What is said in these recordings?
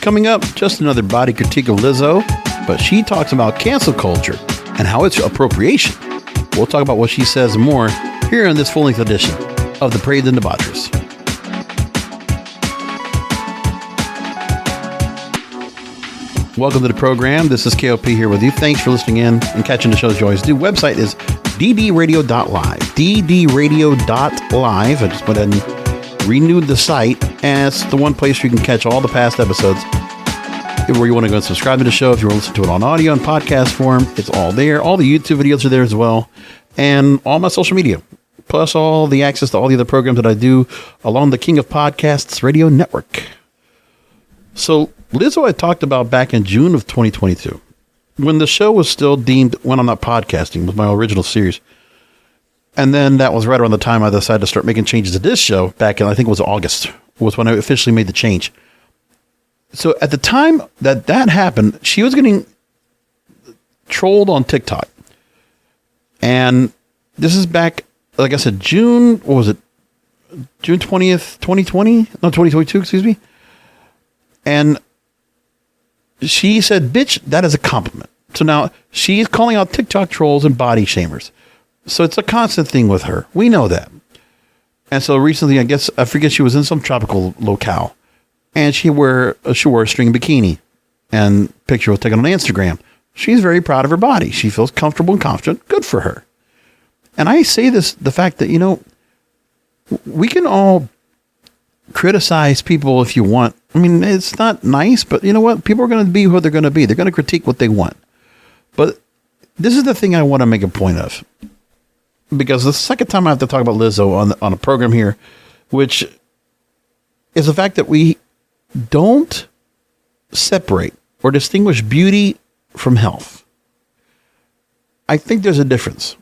Coming up, just another body critique of Lizzo, but she talks about cancel culture and how it's appropriation. We'll talk about what she says and more here in this full-length edition of Depraved and Debaucherous. Welcome to the program. This is KOP here with you. Thanks for listening in and catching the show as you always do. Website is ddradio.live. ddradio.live. I just went ahead and renewed the site, and it's the one place where you can catch all the past episodes. Where you want to go and subscribe to the show, if you want to listen to it on audio and podcast form, it's all there. All the YouTube videos are there as well, and all my social media, plus all the access to all the other programs that I do along the King of Podcasts radio network. So Lizzo I talked about back in June of 2022, when the show was still deemed When I'm Not Podcasting, was my original series. And then that was right around the time I decided to start making changes to this show back in, I think it was August, was when I officially made the change. So at the time that happened, she was getting trolled on TikTok. And this is back, like I said, June 20th, 2020? No, 2022, excuse me. And she said, bitch, that is a compliment. So now she's calling out TikTok trolls and body shamers. So it's a constant thing with her. We know that. And so recently, I forget, she was in some tropical locale. And she wore a string bikini. And picture was taken on Instagram. She's very proud of her body. She feels comfortable and confident. Good for her. And I say this, the fact that, we can all criticize people if you want. I mean, it's not nice, but you know what? People are going to be who they're going to be. They're going to critique what they want. But this is the thing I want to make a point of. Because the second time I have to talk about Lizzo on a program here, which is the fact that we don't separate or distinguish beauty from health. I think there's a difference.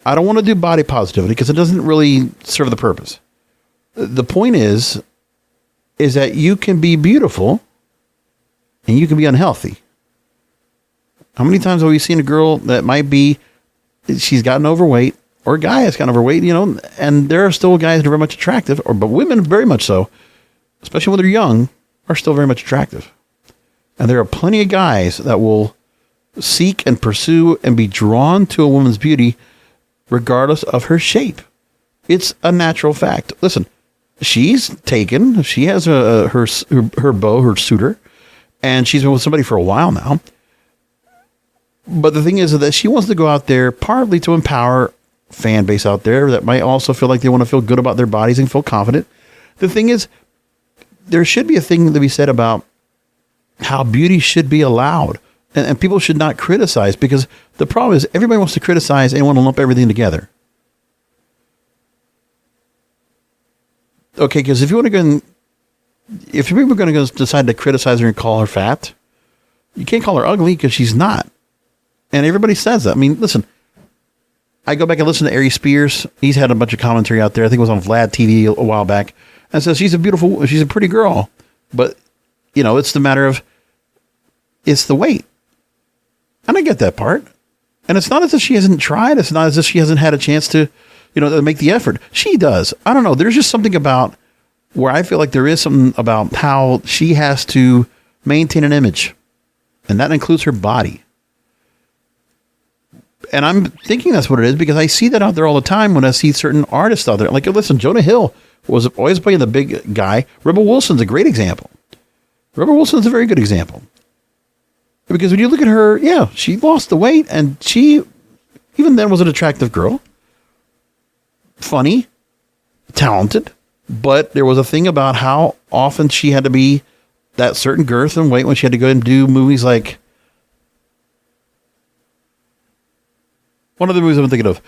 I don't want to do body positivity because it doesn't really serve the purpose. The point is that you can be beautiful and you can be unhealthy. How many times have we seen a girl that she's gotten overweight, or a guy has gotten overweight, and there are still guys that are very much attractive, but women very much so, especially when they're young, are still very much attractive. And there are plenty of guys that will seek and pursue and be drawn to a woman's beauty regardless of her shape. It's a natural fact. Listen, she has her beau, her suitor, and she's been with somebody for a while now. But the thing is that she wants to go out there partly to empower fan base out there that might also feel like they want to feel good about their bodies and feel confident. The thing is, there should be a thing to be said about how beauty should be allowed, and people should not criticize, because the problem is everybody wants to criticize and want to lump everything together. Okay, because if people are going to decide to criticize her and call her fat, you can't call her ugly because she's not. And everybody says that. I mean, listen, I go back and listen to Ari Spears. He's had a bunch of commentary out there. I think it was on Vlad TV a while back. And says she's a pretty girl. But, it's the matter of, it's the weight. And I get that part. And it's not as if she hasn't tried. It's not as if she hasn't had a chance to, to make the effort. She does. I don't know. There's just something about where I feel like there is something about how she has to maintain an image. And that includes her body. And I'm thinking that's what it is, because I see that out there all the time when I see certain artists out there. Like, listen, Jonah Hill was always playing the big guy. Rebel Wilson's a great example. Rebel Wilson's a very good example. Because when you look at her, yeah, she lost the weight, and she, even then, was an attractive girl. Funny, talented, but there was a thing about how often she had to be that certain girth and weight when she had to go and do movies like, one of the movies I'm thinking of,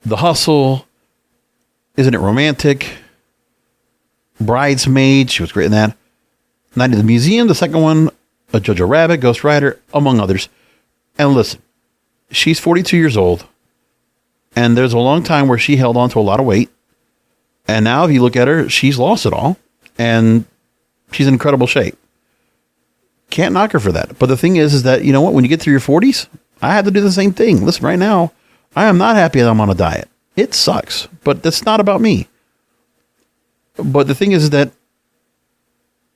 The Hustle, Isn't It Romantic? Bridesmaid, she was great in that. Night at the Museum, the second one, A Jojo Rabbit, Ghost Rider, among others. And listen, she's 42 years old, and there's a long time where she held on to a lot of weight. And now if you look at her, she's lost it all, and she's in incredible shape. Can't knock her for that. But the thing is that, you know what, when you get through your 40s, I had to do the same thing. Listen, right now, I am not happy that I'm on a diet. It sucks, but that's not about me. But the thing is that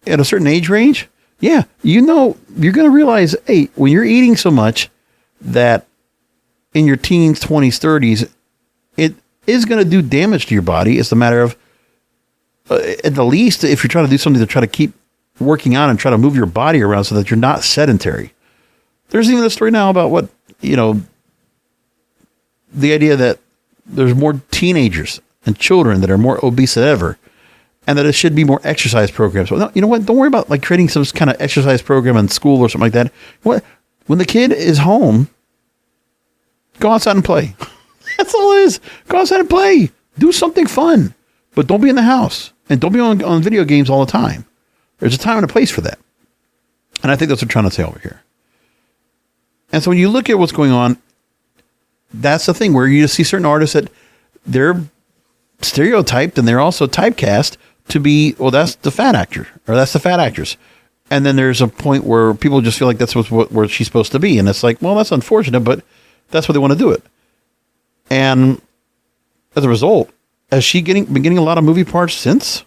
at a certain age range, Yeah, you're going to realize, hey, when you're eating so much that in your teens, 20s, 30s, it is going to do damage to your body. It's a matter of, at the least, if you're trying to do something to try to keep working out and try to move your body around so that you're not sedentary. There's even a story now about what, the idea that there's more teenagers and children that are more obese than ever, and that it should be more exercise programs. Well, no, you know what? Don't worry about like creating some kind of exercise program in school or something like that. What? When the kid is home, go outside and play. That's all it is. Go outside and play. Do something fun, but don't be in the house and don't be on video games all the time. There's a time and a place for that. And I think that's what we're trying to say over here. And so when you look at what's going on, that's the thing where you just see certain artists that they're stereotyped and they're also typecast to be, well, that's the fat actor or that's the fat actress. And then there's a point where people just feel like that's where she's supposed to be. And it's like, well, that's unfortunate, but that's what they want to do it. And as a result, has she been getting a lot of movie parts since?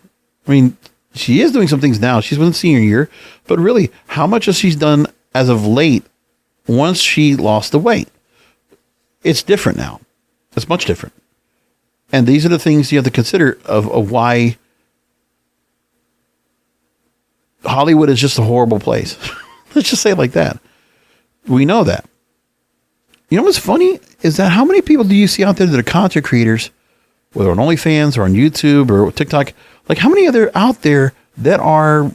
I mean, she is doing some things now. She's been in senior year, but really, how much has she done as of late once she lost the weight? It's different now. It's much different. And these are the things you have to consider of why Hollywood is just a horrible place. Let's just say it like that. We know that. You know what's funny is that how many people do you see out there that are content creators, whether on OnlyFans or on YouTube or TikTok? Like how many are there out there that are,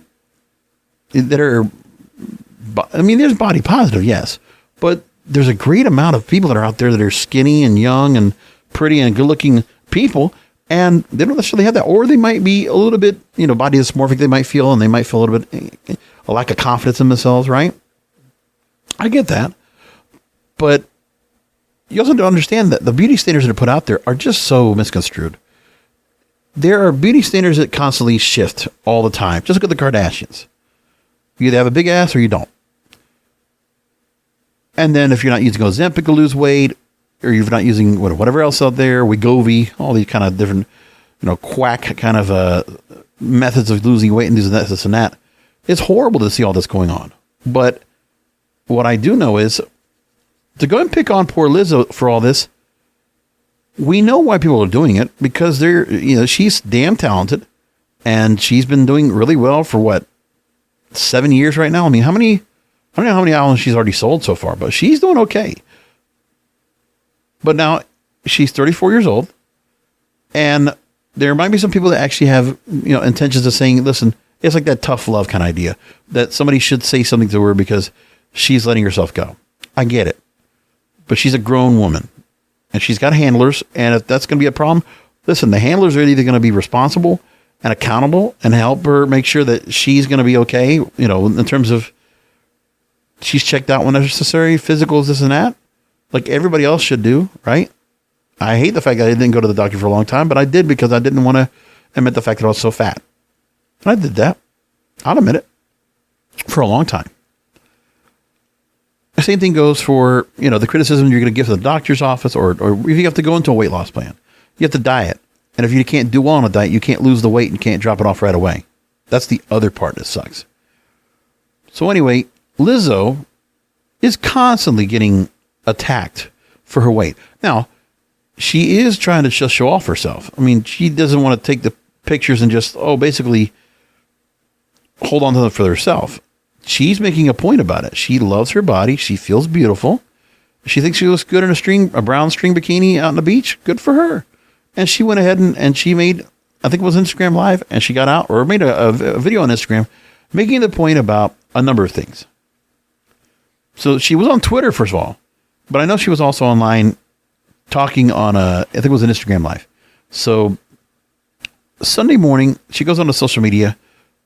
I mean, there's body positive, yes, but there's a great amount of people that are out there that are skinny and young and pretty and good looking people, and they don't necessarily have that, or they might be a little bit, body dysmorphic. They might feel, and they might feel a little bit a lack of confidence in themselves, right? I get that, but you also don't understand that the beauty standards that are put out there are just so misconstrued. There are beauty standards that constantly shift all the time. Just look at the Kardashians. You either have a big ass or you don't. And then if you're not using Ozempic to lose weight, or you're not using whatever else out there, Wegovy, all these kind of different, quack kind of methods of losing weight and this and that. It's horrible to see all this going on. But what I do know is to go and pick on poor Lizzo for all this, we know why people are doing it because she's damn talented and she's been doing really well for 7 years right now. I mean, I don't know how many albums she's already sold so far, but she's doing okay. But now she's 34 years old, and there might be some people that actually have, intentions of saying, listen, it's like that tough love kind of idea that somebody should say something to her because she's letting herself go. I get it, but she's a grown woman and she's got handlers. And if that's going to be a problem, listen, the handlers are either going to be responsible and accountable and help her make sure that she's going to be okay. In terms of she's checked out when necessary, physicals, this and that. Like everybody else should do, right? I hate the fact that I didn't go to the doctor for a long time, but I did because I didn't want to admit the fact that I was so fat. And I did that. I'll admit it. For a long time. The same thing goes for, the criticism you're going to give to the doctor's office or if you have to go into a weight loss plan. You have to diet. And if you can't do well on a diet, you can't lose the weight and can't drop it off right away. That's the other part that sucks. So anyway, Lizzo is constantly getting attacked for her weight. Now, she is trying to just show off herself. I mean, she doesn't want to take the pictures and just, basically hold on to them for herself. She's making a point about it. She loves her body. She feels beautiful. She thinks she looks good in a brown string bikini out on the beach. Good for her. And she went ahead and she made, I think it was Instagram Live, and she got out or made a video on Instagram making the point about a number of things. So she was on Twitter, first of all. But I know she was also online talking on I think it was an Instagram Live. So Sunday morning, she goes on to social media,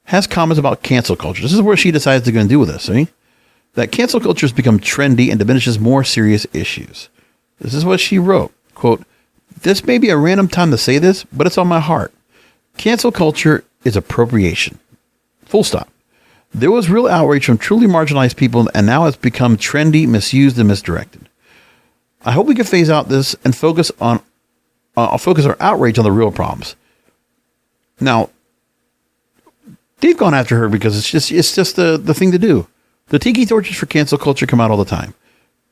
has comments about cancel culture. This is where she decides to go and do with this. See? That cancel culture has become trendy and diminishes more serious issues. This is what she wrote. Quote, "This may be a random time to say this, but it's on my heart. Cancel culture is appropriation. Full stop. There was real outrage from truly marginalized people, and now it's become trendy, misused, and misdirected. I hope we can phase out this and focus our outrage on the real problems." Now, they've gone after her because it's just the thing to do. The tiki torches for cancel culture come out all the time.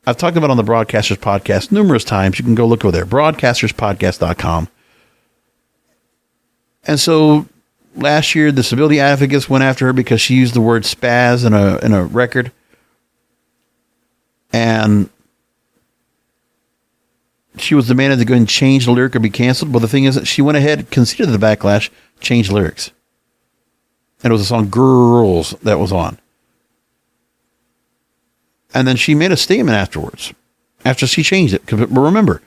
I've talked about it on the Broadcasters Podcast numerous times. You can go look over there, broadcasterspodcast.com. And so last year, disability advocates went after her because she used the word spaz in a record. And she was demanded to go and change the lyric or be canceled. But the thing is that she went ahead, conceded the backlash, changed lyrics. And it was the song Girls that was on. And then she made a statement afterwards, after she changed it. But remember,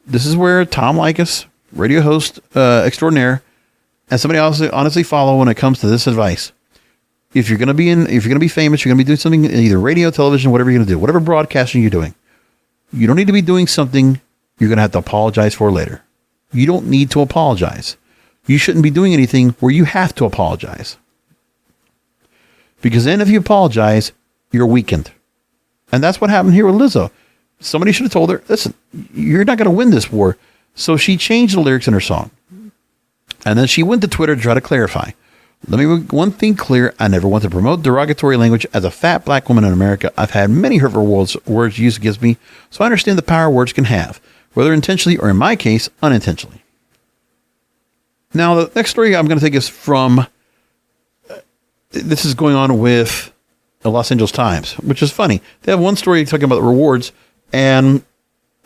this is where Tom Likas, radio host extraordinaire, and somebody else honestly follow when it comes to this advice. If you're going to be famous, you're going to be doing something in either radio, television, whatever you're going to do, whatever broadcasting you're doing. You don't need to be doing something you're going to have to apologize for later. You don't need to apologize. You shouldn't be doing anything where you have to apologize. Because then if you apologize, you're weakened. And that's what happened here with Lizzo. Somebody should have told her, listen, you're not going to win this war. So she changed the lyrics in her song. And then she went to Twitter to try to clarify. Let me make one thing clear. I never want to promote derogatory language. As a fat black woman in America, I've had many hurtful words used against me. So I understand the power words can have, whether intentionally or in my case, unintentionally. Now, the next story I'm going to take is from, this is going on with the Los Angeles Times, which is funny. They have one story talking about the rewards and,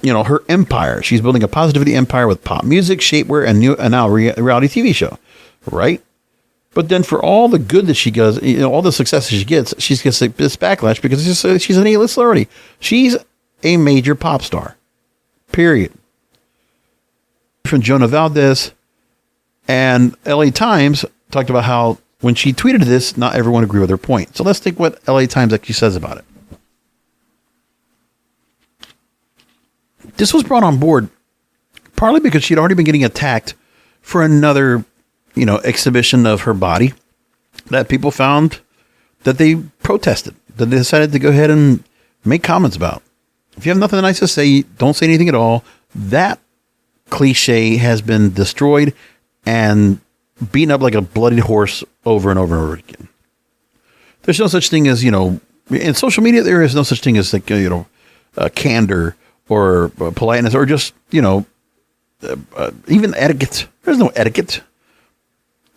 you know, her empire. She's building a positivity empire with pop music, shapewear, and now a reality TV show, right? But then for all the good that she does, you know, all the success she gets, she gets this backlash because she's an A-list celebrity. She's a major pop star, period. From Jonah Valdez, and LA Times talked about how when she tweeted this, not everyone agreed with her point. So let's take what LA Times actually says about it. This was brought on board partly because she'd already been getting attacked for another, you know, exhibition of her body that people found that they protested, that they decided to go ahead and make comments about. If you have nothing nice to say, don't say anything at all. That cliche has been destroyed and beaten up like a bloodied horse over and over and over again. There's no such thing as, you know, in social media, there is no such thing as, like, you know, candor or politeness or just, you know, even etiquette. There's no etiquette.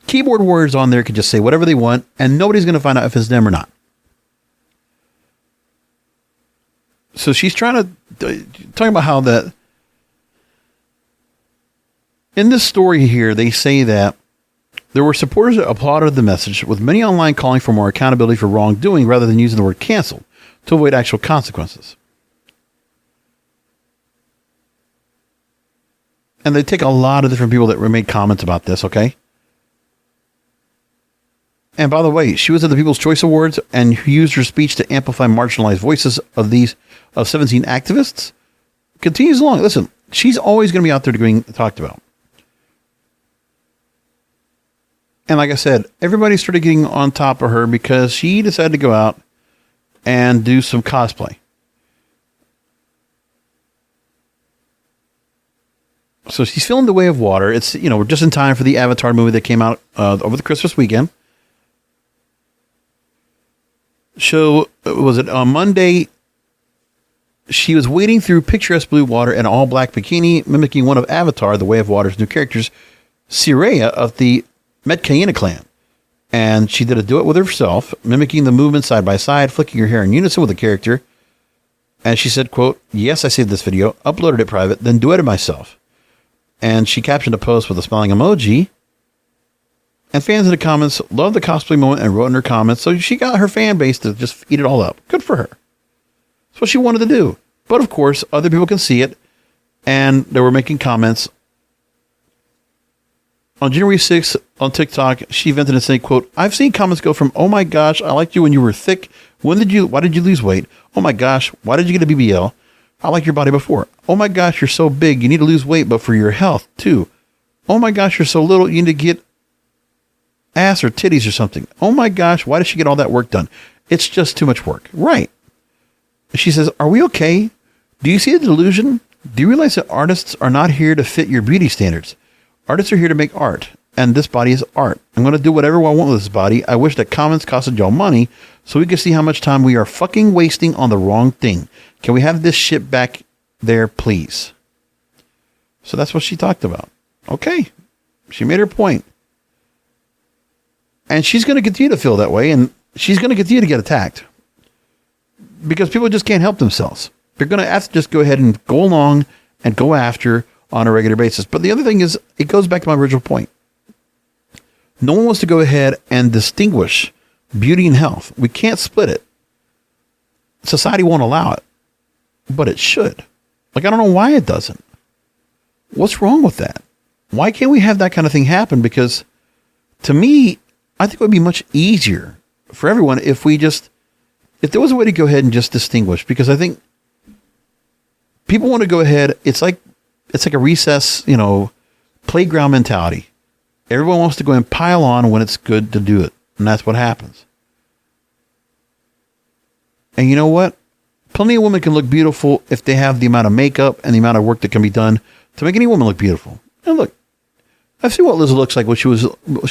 Keyboard warriors on there can just say whatever they want, and nobody's going to find out if it's them or not. So she's trying to talk about how that in this story here, they say that there were supporters that applauded the message, with many online calling for more accountability for wrongdoing rather than using the word cancel to avoid actual consequences. And they take a lot of different people that made comments about this, okay? And by the way, she was at the People's Choice Awards and used her speech to amplify marginalized voices of 17 activists. Continues along. Listen, she's always going to be out there being talked about. And like I said, everybody started getting on top of her because she decided to go out and do some cosplay. So she's filmed The Way of Water. It's, you know, we're just in time for the Avatar movie that came out over the Christmas weekend. So was it on Monday? She was wading through picturesque blue water in an all-black bikini, mimicking one of Avatar, The Way of Water's new characters, Sireya of the Metcaena clan. And she did a duet with herself, mimicking the movement side by side, flicking her hair in unison with the character. And she said, quote, "Yes, I saved this video, uploaded it private, then duetted myself." And she captioned a post with a smiling emoji. And fans in the comments loved the cosplay moment and wrote in her comments. So she got her fan base to just eat it all up. Good for her. That's what she wanted to do. But of course, other people can see it. And they were making comments. On January 6th on TikTok, she vented and said, quote, "I've seen comments go from, 'Oh my gosh, I liked you when you were thick. Why did you lose weight? Oh my gosh, why did you get a BBL? I liked your body before. Oh my gosh, you're so big. You need to lose weight, but for your health too. Oh my gosh, you're so little. You need to get ass or titties or something. Oh my gosh, why does she get all that work done? It's just too much work.'" Right. She says, "Are we okay? Do you see the delusion? Do you realize that artists are not here to fit your beauty standards? Artists are here to make art. and this body is art. I'm going to do whatever I want with this body. I wish that comments costed y'all money so we can see how much time we are fucking wasting on the wrong thing. Can we have this shit back there, please? So that's what she talked about. Okay. She made her point. And she's going to continue to feel that way, and she's going to continue to get attacked because people just can't help themselves. They're going to have to just go ahead and go along and go after on a regular basis. But the other thing is, it goes back to my original point. No one wants to go ahead and distinguish beauty and health. We can't split it. Society won't allow it, but it should. Like, I don't know why it doesn't. What's wrong with that? Why can't we have that kind of thing happen? Because to me, I think it would be much easier for everyone if there was a way to go ahead and just distinguish, because I think people want to go ahead. It's like a recess, playground mentality. Everyone wants to go and pile on when it's good to do it. And that's what happens. And you know what? Plenty of women can look beautiful if they have the amount of makeup and the amount of work that can be done to make any woman look beautiful. And look, I've seen what Lizzo looks like when she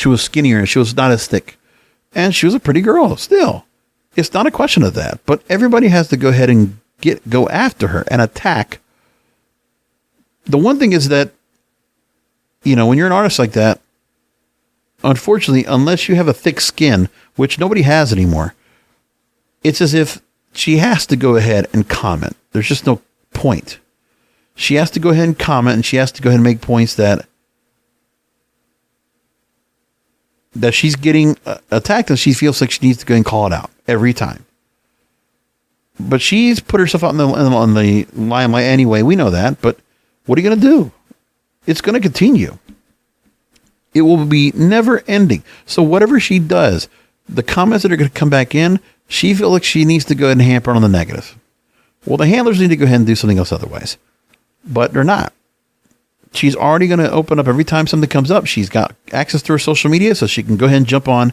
was skinnier and she was not as thick. And she was a pretty girl still. It's not a question of that. But everybody has to go ahead and go after her and attack. The one thing is that, when you're an artist like that, unfortunately, unless you have a thick skin, which nobody has anymore, it's as if she has to go ahead and comment. There's just no point. She has to go ahead and comment, and she has to go ahead and make points that she's getting attacked, and she feels like she needs to go and call it out every time. But she's put herself out on the limelight anyway. We know that. But what are you going to do? It's going to continue. It will be never ending. So whatever she does, the comments that are going to come back in, she feels like she needs to go ahead and hamper on the negative. Well, the handlers need to go ahead and do something else otherwise. But they're not. She's already going to open up every time something comes up. She's got access to her social media, so she can go ahead and jump on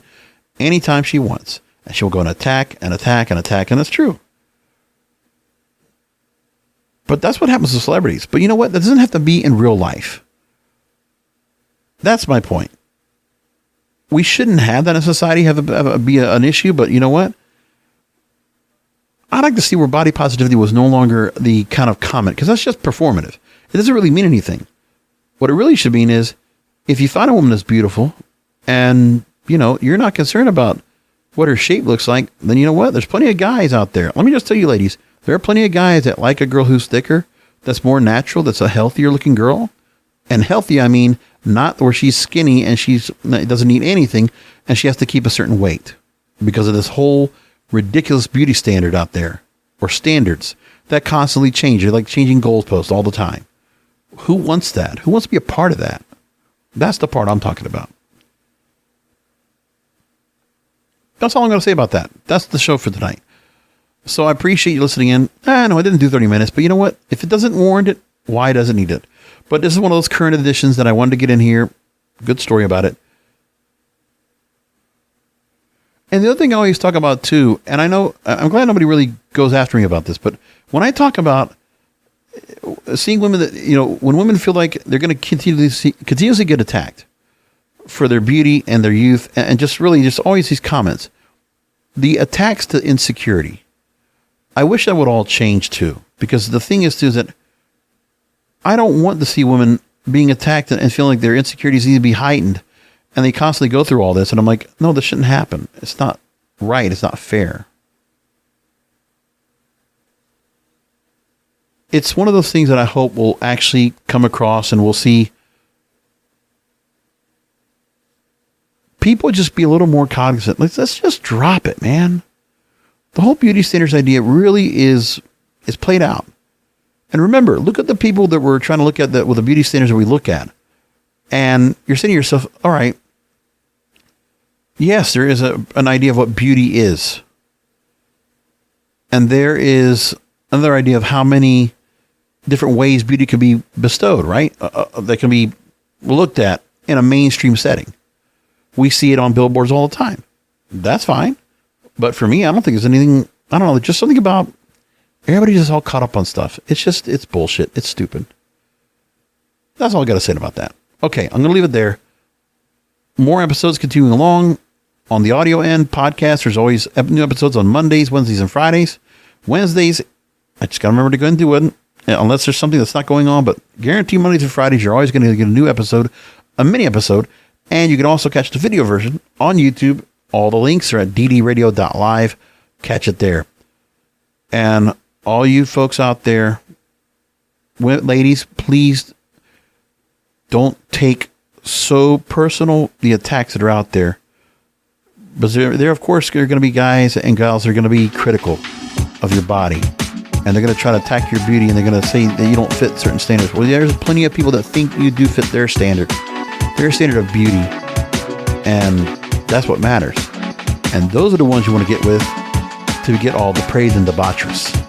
anytime she wants. And she'll go and attack and attack and attack. And that's true. But that's what happens to celebrities. But you know what? That doesn't have to be in real life. That's my point. We shouldn't have that in society, be an issue. But you know what? I'd like to see where body positivity was no longer the kind of comment, because that's just performative. It doesn't really mean anything. What it really should mean is, if you find a woman that's beautiful and, you're not concerned about what her shape looks like, then you know what? There's plenty of guys out there. Let me just tell you, ladies, there are plenty of guys that like a girl who's thicker, that's more natural, that's a healthier looking girl. And healthy, I mean, not where she's skinny and she doesn't eat anything and she has to keep a certain weight because of this whole ridiculous beauty standard out there, or standards that constantly change. They're like changing goalposts all the time. Who wants that? Who wants to be a part of that? That's the part I'm talking about. That's all I'm going to say about that. That's the show for tonight. So I appreciate you listening in. No, I didn't do 30 minutes, but you know what? If it doesn't warrant it, why does it need it? But this is one of those current editions that I wanted to get in here. Good story about it. And the other thing I always talk about too, and I know, I'm glad nobody really goes after me about this, but when I talk about seeing women that, when women feel like they're going to continuously get attacked for their beauty and their youth, and just always these comments, the attacks to insecurity, I wish that would all change too. Because the thing is too, is that I don't want to see women being attacked and feeling like their insecurities need to be heightened, and they constantly go through all this. And I'm like, no, this shouldn't happen. It's not right. It's not fair. It's one of those things that I hope will actually come across, and we'll see people just be a little more cognizant. Let's just drop it, man. The whole beauty standards idea really is played out. And remember, look at the people that we're trying to look at with the beauty standards that we look at. And you're saying to yourself, all right, yes, there is an idea of what beauty is. And there is another idea of how many different ways beauty can be bestowed, right? That can be looked at in a mainstream setting. We see it on billboards all the time. That's fine. But for me, I don't think there's anything, I don't know, just something about everybody just all caught up on stuff. It's bullshit. It's stupid. That's all I got to say about that. Okay, I'm going to leave it there. more episodes continuing along on the audio end. Podcast, there's always new episodes on Mondays, Wednesdays, and Fridays. Wednesdays, I just got to remember to go and do it, unless there's something that's not going on. But guarantee Mondays and Fridays, you're always going to get a new episode, a mini episode. And you can also catch the video version on YouTube. All the links are at ddradio.live. Catch it there. And all you folks out there, ladies, please don't take so personal the attacks that are out there. But there, of course, are going to be guys and gals that are going to be critical of your body. And they're going to try to attack your beauty, and they're going to say that you don't fit certain standards. Well, there's plenty of people that think you do fit their standard of beauty. And that's what matters. And those are the ones you want to get with to get all depraved and debaucherous.